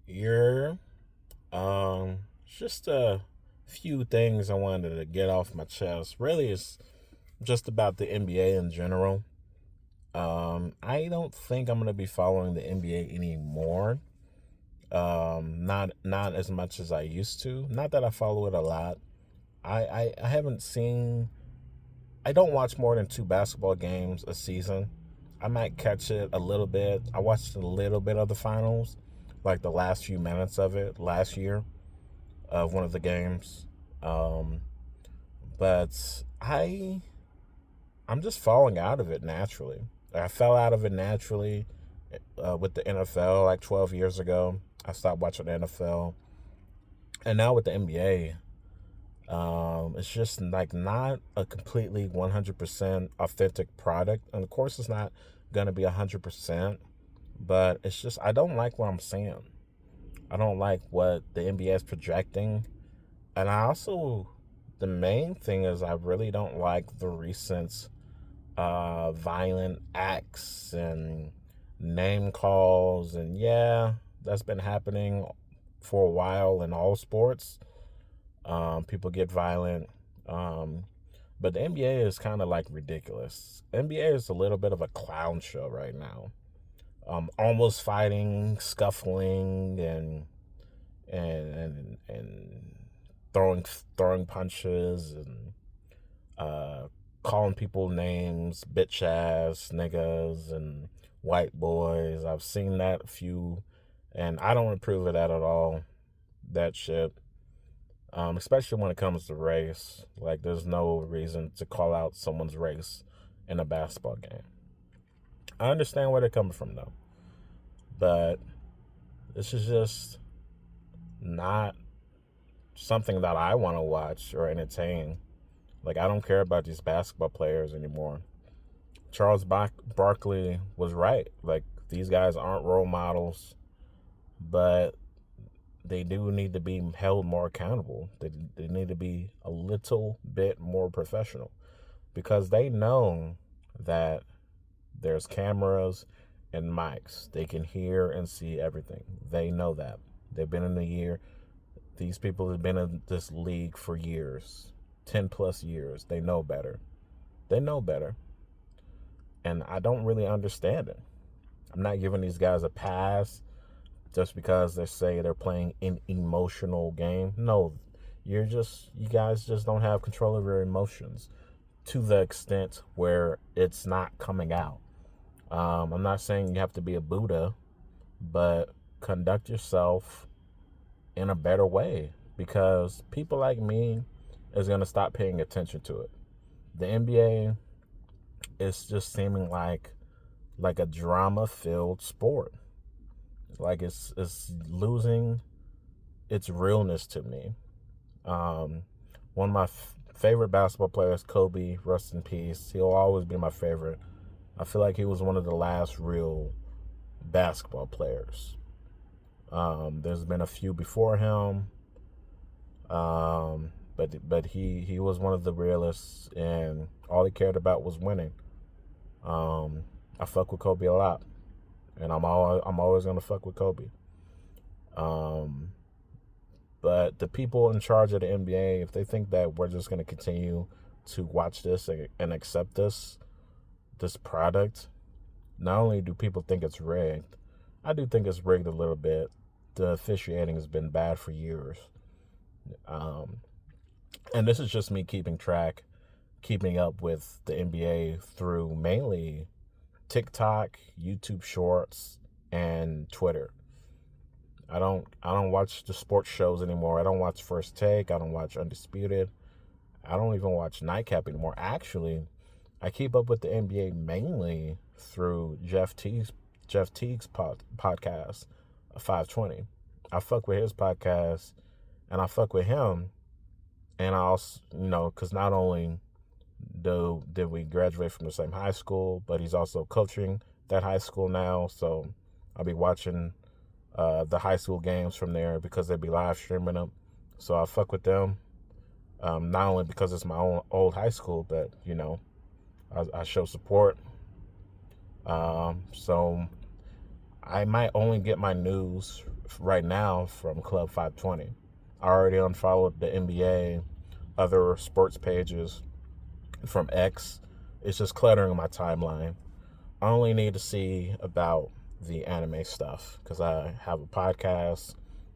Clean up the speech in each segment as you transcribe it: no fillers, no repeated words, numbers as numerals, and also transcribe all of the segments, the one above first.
year. Just a few things I wanted to get off my chest. Really, it's just about the NBA in general. I don't think I'm gonna be following the NBA anymore. Not as much as I used to. Not that I follow it a lot. I haven't seen. I don't watch more than two basketball games a season. I might catch it a little bit. I watched a little bit of the finals, like the last few minutes of it last year of one of the games. Um, but I'm just falling out of it naturally. I fell out of it naturally with the NFL like 12 years ago. I stopped watching the NFL, and now with the NBA, it's just like not a completely 100% authentic product, and of course, it's not gonna be 100%. But it's just I don't like what I'm seeing. I don't like what the NBA is projecting. And I also, the main thing is, I really don't like the recent violent acts and name calls. And yeah, that's been happening for a while in all sports. People get violent. Um, but the NBA is kind of like ridiculous. NBA is a little bit of a clown show right now. Almost fighting, scuffling, and throwing punches and uh, calling people names, bitch ass niggas and white boys. I've seen that a few, and I don't approve of that at all. That shit, especially when it comes to race. Like, there's no reason to call out someone's race in a basketball game. I understand where they're coming from though, but this is just not something that I want to watch or entertain. Like, I don't care about these basketball players anymore. Charles Barkley was right. Like, these guys aren't role models, but they do need to be held more accountable. They need to be a little bit more professional because they know that there's cameras and mics. They can hear and see everything. They know that. They've been in the year. These people have been in this league for years, 10 plus years. They know better. They know better. And I don't really understand it. I'm not giving these guys a pass just because they say they're playing an emotional game. No, you guys just don't have control of your emotions to the extent where it's not coming out. I'm not saying you have to be a Buddha, but conduct yourself in a better way because people like me is going to stop paying attention to it. The NBA is just seeming like a drama-filled sport. Like, it's losing its realness to me. One of my favorite basketball players, Kobe, rest in peace. He'll always be my favorite. I feel like he was one of the last real basketball players. There's been a few before him, but he was one of the realists, and all he cared about was winning. I fuck with Kobe a lot, and I'm always gonna fuck with Kobe. Um, but the people in charge of the NBA, if they think that we're just gonna continue to watch this and accept this product, not only do people think it's rigged, I do think it's rigged a little bit. The officiating has been bad for years. Um, and this is just me keeping up with the NBA through mainly TikTok, YouTube Shorts, and Twitter. I don't watch the sports shows anymore. I don't watch First Take. I don't watch Undisputed. I don't even watch Nightcap anymore. Actually, I keep up with the NBA mainly through Jeff Teague's podcast, 520. I fuck with his podcast, and I fuck with him, and I also, because not only did we graduate from the same high school, but he's also coaching that high school now. So I'll be watching the high school games from there because they'll be live streaming them. So I fuck with them. Not only because it's my own old high school, but I show support. So I might only get my news right now from Club 520. I already unfollowed the NBA, other sports pages from X. It's just cluttering my timeline. I only need to see about the anime stuff because I have a podcast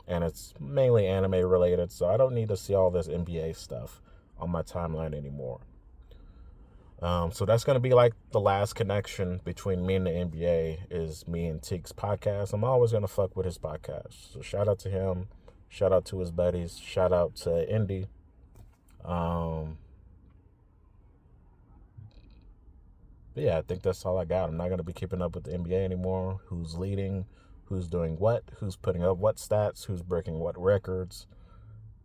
and it's mainly anime related, so I don't need to see all this NBA stuff on my timeline anymore. So that's going to be like the last connection between me and the NBA is me and Teek's podcast. I'm always going to fuck with his podcast. So shout out to him. Shout out to his buddies. Shout out to Indy. But yeah, I think that's all I got. I'm not going to be keeping up with the NBA anymore. Who's leading? Who's doing what? Who's putting up what stats? Who's breaking what records?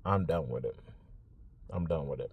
I'm done with it. I'm done with it.